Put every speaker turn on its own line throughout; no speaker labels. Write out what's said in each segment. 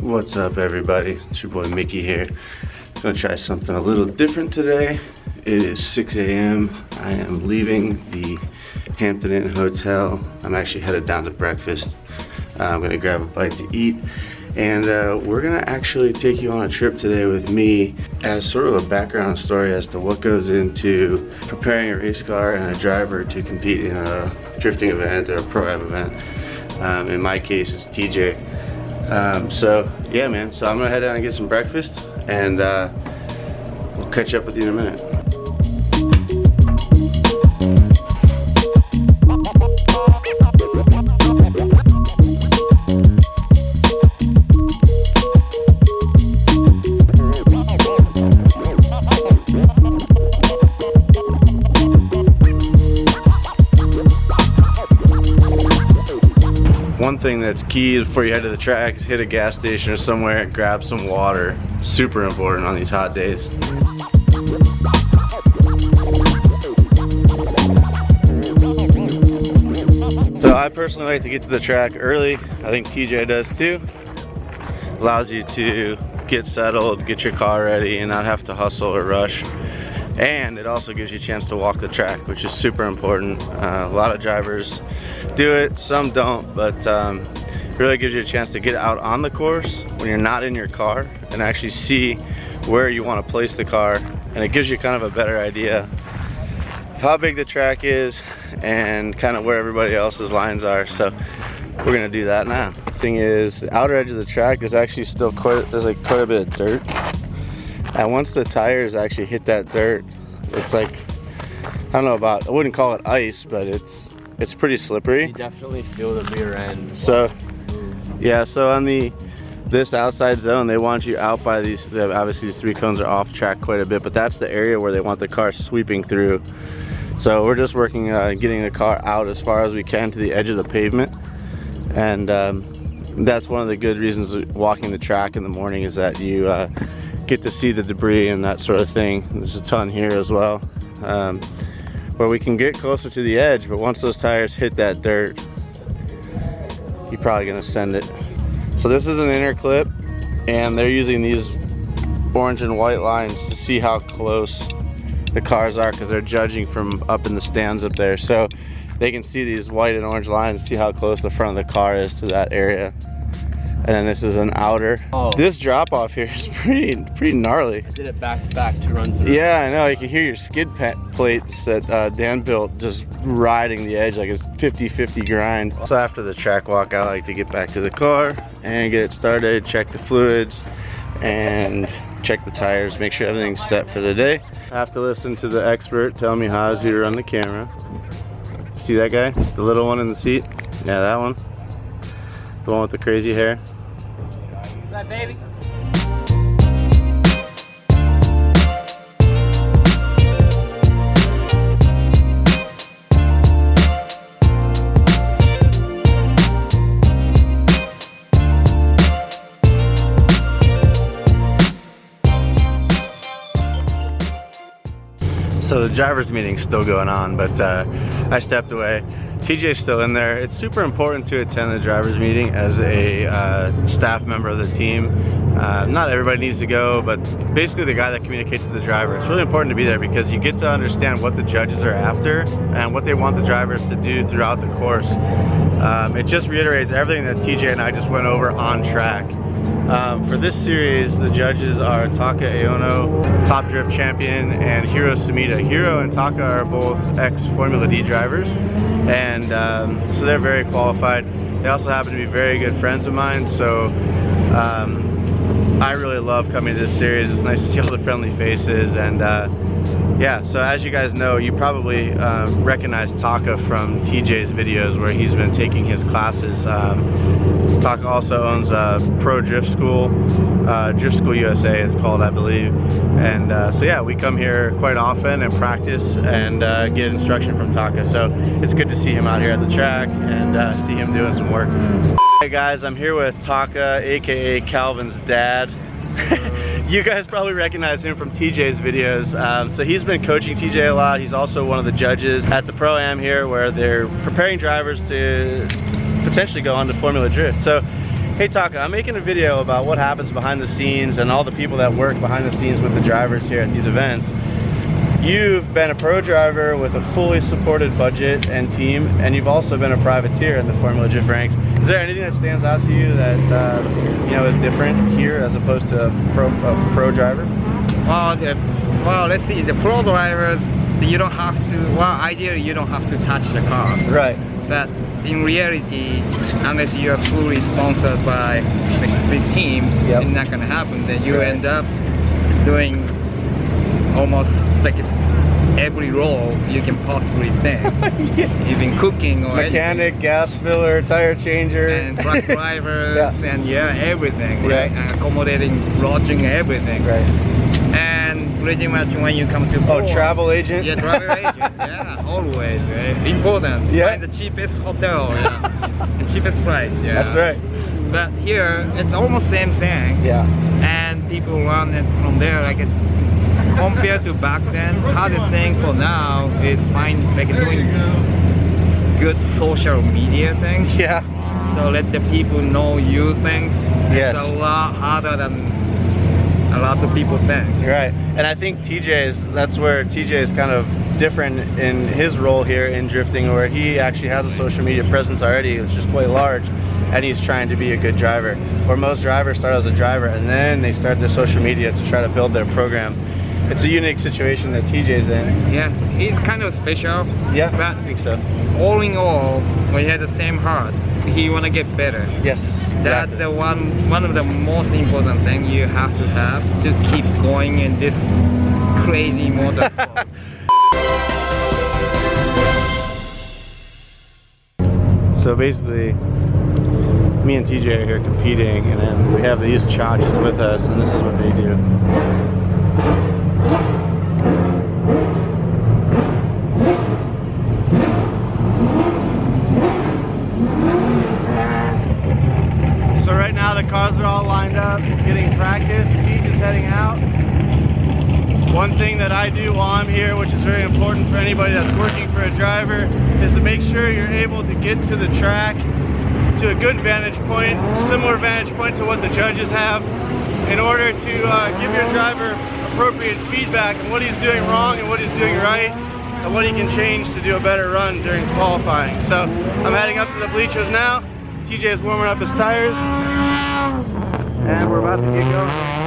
What's up, everybody? It's your boy Mickey here. Gonna try something a little different today. It is 6 a.m. I am leaving the Hampton Inn Hotel. I'm actually headed down to breakfast. I'm gonna grab a bite to eat, and we're gonna actually take you on a trip today with me as sort of a background story as to what goes into preparing a race car and a driver to compete in a drifting event or a pro-am event. In my case, it's TJ. So yeah, man, so I'm gonna head down and get some breakfast, and we'll catch up with you in a minute. One thing that's key before you head to the track is hit a gas station or somewhere and grab some water. Super important on these hot days. So I personally like to get to the track early. I think TJ does too. Allows you to get settled, get your car ready, and not have to hustle or rush. And it also gives you a chance to walk the track, which is super important. A lot of drivers do it, some don't, but it really gives you a chance to get out on the course when you're not in your car and actually see where you want to place the car, and it gives you kind of a better idea of how big the track is and kind of where everybody else's lines are. So we're gonna do that now. Thing is, the outer edge of the track is actually still there's like quite a bit of dirt, and once the tires actually hit that dirt, it's like, I don't know about, I wouldn't call it ice, but it's pretty slippery.
You definitely feel the rear end.
So yeah, so on this outside zone, they want you out by these, obviously these 3 cones are off track quite a bit, but that's the area where they want the car sweeping through. So we're just working getting the car out as far as we can to the edge of the pavement, and that's one of the good reasons walking the track in the morning, is that you get to see the debris and that sort of thing. There's a ton here as well, where we can get closer to the edge, but once those tires hit that dirt, you're probably gonna send it. So this is an inner clip, and they're using these orange and white lines to see how close the cars are, because they're judging from up in the stands up there. So they can see these white and orange lines, see how close the front of the car is to that area. And then this is an outer. Oh. This drop off here is pretty gnarly.
I did it back to back 2 runs.
Yeah, I know. You can hear your skid plates that Dan built just riding the edge like it's 50-50 grind. So after the track walk, I like to get back to the car and get it started, check the fluids, and check the tires, make sure everything's set for the day. I have to listen to the expert tell me how to run the camera. See that guy? The little one in the seat? Yeah, that one. The one with the crazy hair.
What's that, baby?
So the driver's meeting's still going on, but I stepped away. TJ's still in there. It's super important to attend the driver's meeting as a staff member of the team. Not everybody needs to go, but basically the guy that communicates with the driver. It's really important to be there because you get to understand what the judges are after and what they want the drivers to do throughout the course. It just reiterates everything that TJ and I just went over on track. For this series, the judges are Taka Aono, top drift champion, and Hiro Sumida. Hiro and Taka are both ex-Formula D drivers, and so they're very qualified. They also happen to be very good friends of mine, so I really love coming to this series. It's nice to see all the friendly faces, and yeah, so as you guys know, you probably recognize Taka from TJ's videos where he's been taking his classes. Taka also owns a Pro Drift School, Drift School USA it's called, I believe. And so yeah, we come here quite often and practice and get instruction from Taka. So it's good to see him out here at the track and see him doing some work. Hey guys, I'm here with Taka, aka Calvin's dad. You guys probably recognize him from TJ's videos. So he's been coaching TJ a lot. He's also one of the judges at the Pro-Am here where they're preparing drivers to potentially go on to Formula Drift. So Hey Taka, I'm making a video about what happens behind the scenes and all the people that work behind the scenes with the drivers here at these events. You've been a pro driver with a fully supported budget and team, and you've also been a privateer in the Formula Drift ranks. Is there anything that stands out to you that you know, is different here as opposed to a pro driver?
Well, let's see. The pro drivers, you don't have to. Well, ideally, you don't have to touch the car.
Right.
But in reality, unless you are fully sponsored by a big team,
Yep.
it's not gonna happen. Then you
Right.
end up doing almost like every role you can possibly think.
Yes.
Even cooking or
Mechanic, gas filler, tire changer,
and truck drivers,
Yeah.
and everything,
Yeah.
right? And accommodating, lodging, everything.
Right.
And pretty much when you come to
Oh,
port,
travel agent.
yeah, travel agent, yeah, always, right? Important.
Yeah.
Find the cheapest hotel, yeah, and cheapest flight, yeah.
That's right.
But here, it's almost same thing.
Yeah.
And people run it from there. Like compared to back then, hardest thing for now is doing good social media things.
Yeah.
So let the people know you things.
Yes.
It's a lot harder than a lot of people think.
You're right. And I think that's where TJ is kind of different in his role here in drifting, where he actually has a social media presence already, which is quite large, and he's trying to be a good driver. Where most drivers start as a driver and then they start their social media to try to build their program. It's a unique situation that TJ's in.
Yeah, he's kind of special.
Yeah,
But
I think so.
all in all, we had the same heart. He wanna get better.
Yes.
That's
exactly.
the one of the most important thing you have to keep going in this crazy motorsport.
So basically, me and TJ are here competing, and then we have these chotches with us, and this is what they do. So right now the cars are all lined up, getting practice. Teach is heading out. One thing that I do while I'm here, which is very important for anybody that's working for a driver, is to make sure you're able to get to the track to a good vantage point, similar vantage point to what the judges have, in order to give your driver appropriate feedback on what he's doing wrong and what he's doing right, and what he can change to do a better run during qualifying. So I'm heading up to the bleachers now. TJ is warming up his tires, and we're about to get going.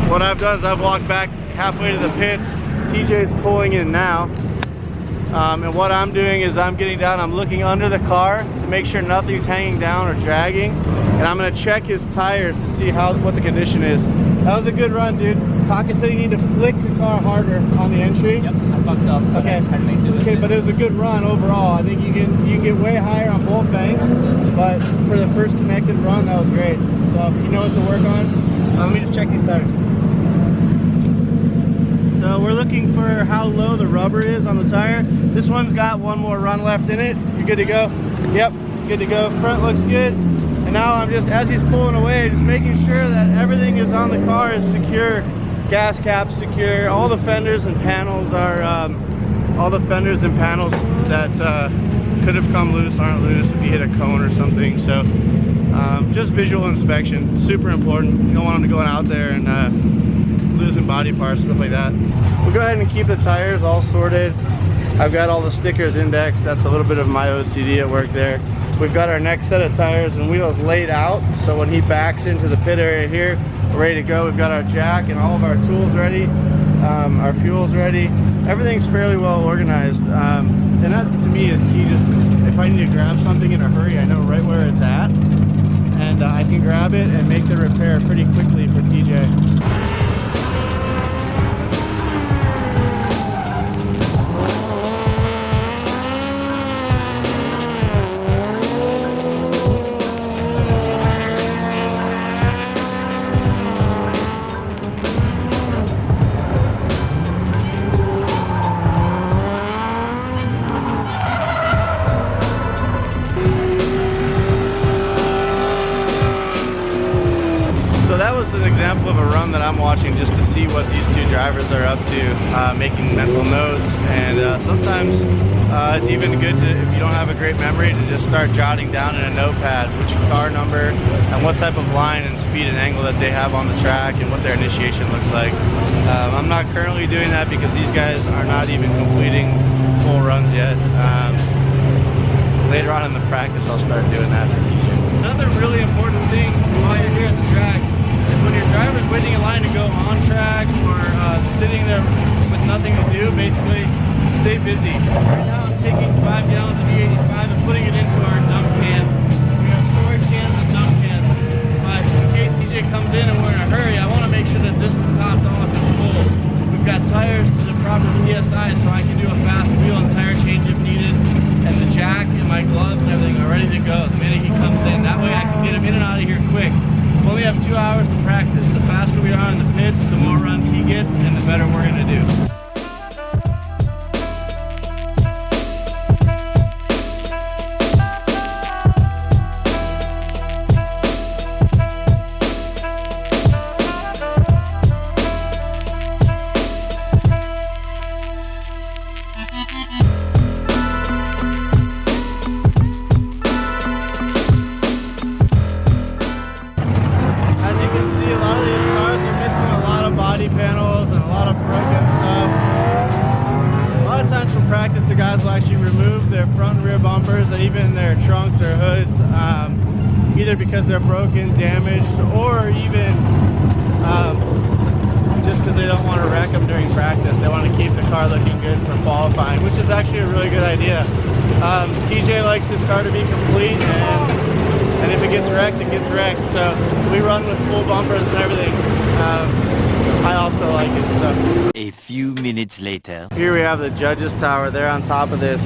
What I've done is I've walked back halfway to the pits. TJ's pulling in now. And what I'm doing is I'm getting down, I'm looking under the car to make sure nothing's hanging down or dragging. And I'm gonna check his tires to see what the condition is. That was a good run, dude. Taka said you need to flick the car harder on the entry.
Yep, I fucked up.
Okay. Okay, but it was a good run overall. I think you can get way higher on both banks, but for the first connected run, that was great. So you know what to work on. Let me just check these tires. So we're looking for how low the rubber is on the tire. This one's got one more run left in it. You're good to go? Yep, good to go. Front looks good. And now I'm just, as he's pulling away, just making sure that everything is on the car is secure. Gas cap's secure. All the fenders and panels are, all the fenders and panels that could have come loose aren't loose if you hit a cone or something. So just visual inspection, super important. You don't want them to go out there and losing body parts, stuff like that. We'll go ahead and keep the tires all sorted. I've got all the stickers indexed. That's a little bit of my OCD at work there. We've got our next set of tires and wheels laid out, so when he backs into the pit area here, we're ready to go. We've got our jack and all of our tools ready, our fuel's ready. Everything's fairly well organized, and that to me is key. Just if I need to grab something in a hurry, I know right where it's at, and I can grab it and make the repair pretty quickly for TJ. example of a run that I'm watching just to see what these two drivers are up to, making mental notes. And sometimes it's even good to, if you don't have a great memory, to just start jotting down in a notepad which car number and what type of line and speed and angle that they have on the track and what their initiation looks like. I'm not currently doing that because these guys are not even completing full runs yet. Later on in the practice, I'll start doing that for TJ.
Another really important thing while you're here at the track is when your driver's waiting in line to go on track or sitting there with nothing to do, basically stay busy. Right now I'm taking 5 gallons of E85 and putting it into our dump can. We have storage cans and dump cans. But in case TJ comes in and we're in a hurry, I want to make sure that this is topped off and full. We've got tires to the proper PSI so I can do a fast wheel and tire change if needed. And the jack and my gloves and everything are ready to go the minute he comes in. That way I can get him in and out of here quick. We only have 2 hours to practice. The faster we are in the pits, the more runs he gets, and the better we're going to do.
Panels and a lot of broken stuff. A lot of times from practice, the guys will actually remove their front and rear bumpers and even their trunks or hoods, either because they're broken, damaged, or even just because they don't want to wreck them during practice. They want to keep the car looking good for qualifying, which is actually a really good idea. TJ likes his car to be complete, and if it gets wrecked, it gets wrecked. So we run with full bumpers and everything. I also like it. So
a few minutes later,
here we have the judges tower. They're on top of this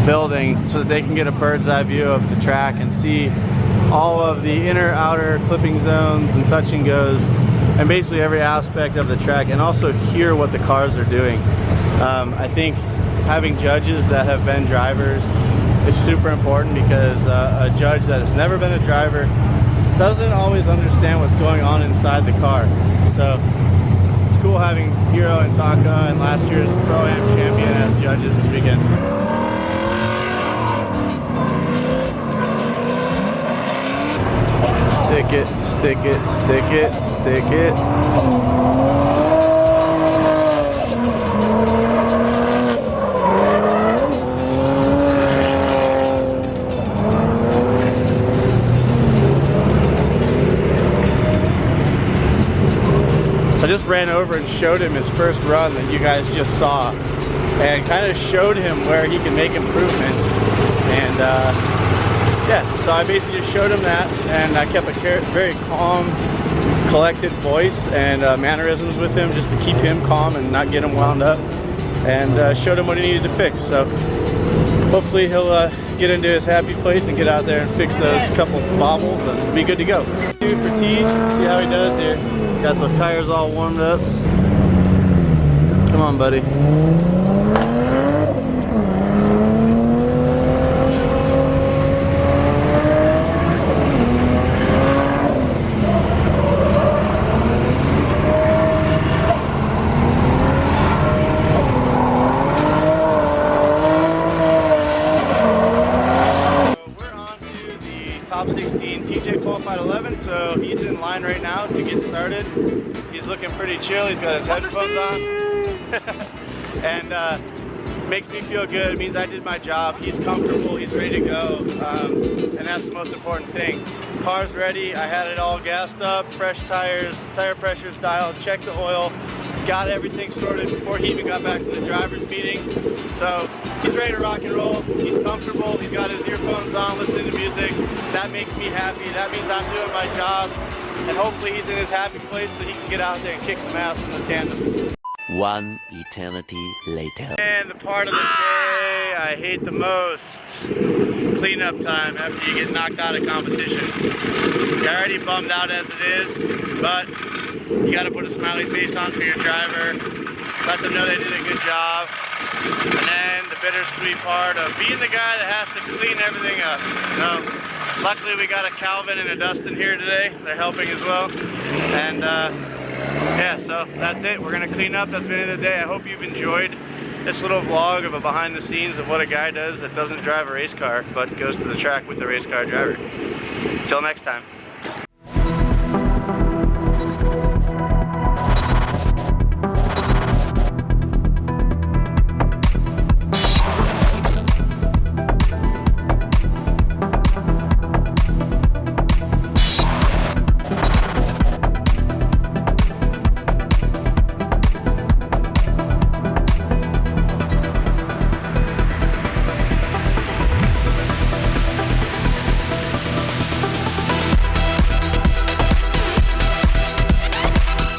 building so that they can get a bird's eye view of the track and see all of the inner outer clipping zones and touch and goes and basically every aspect of the track, and also hear what the cars are doing. I think having judges that have been drivers is super important because a judge that has never been a driver doesn't always understand what's going on inside the car. So it's cool having Hero and Taka and last year's Pro-Am champion as judges this weekend. Stick it, stick it, stick it, stick it. So I just ran over and showed him his first run that you guys just saw and kind of showed him where he can make improvements. And yeah, so I basically just showed him that, and I kept a very calm, collected voice and mannerisms with him just to keep him calm and not get him wound up, and showed him what he needed to fix. So hopefully he'll get into his happy place and get out there and fix those couple bobbles and be good to go. For Tej, see how he does here. Got the tires all warmed up. Come on, buddy. Top 16. TJ qualified 11, so he's in line right now to get started. He's looking pretty chill. He's got his headphones on. And makes me feel good. It means I did my job. He's comfortable. He's ready to go. And that's the most important thing. Car's ready. I had it all gassed up, fresh tires, tire pressure's dialed, checked the oil, got everything sorted before he even got back to the driver's meeting. So he's ready to rock and roll. He's comfortable. He's got his earphones on, listening to music. That makes me happy. That means I'm doing my job. And hopefully he's in his happy place so he can get out there and kick some ass in the tandems.
One eternity later.
And the part of the day I hate the most, cleanup time after you get knocked out of competition. You're already bummed out as it is, but you got to put a smiley face on for your driver, let them know they did a good job, and then the bittersweet part of being the guy that has to clean everything up. You know? luckily we got a Calvin and a Dustin here today. They're helping as well. And yeah, so that's it. We're gonna clean up. That's been it of the day. I hope you've enjoyed this little vlog of a behind the scenes of what a guy does that doesn't drive a race car but goes to the track with the race car driver. Till next time.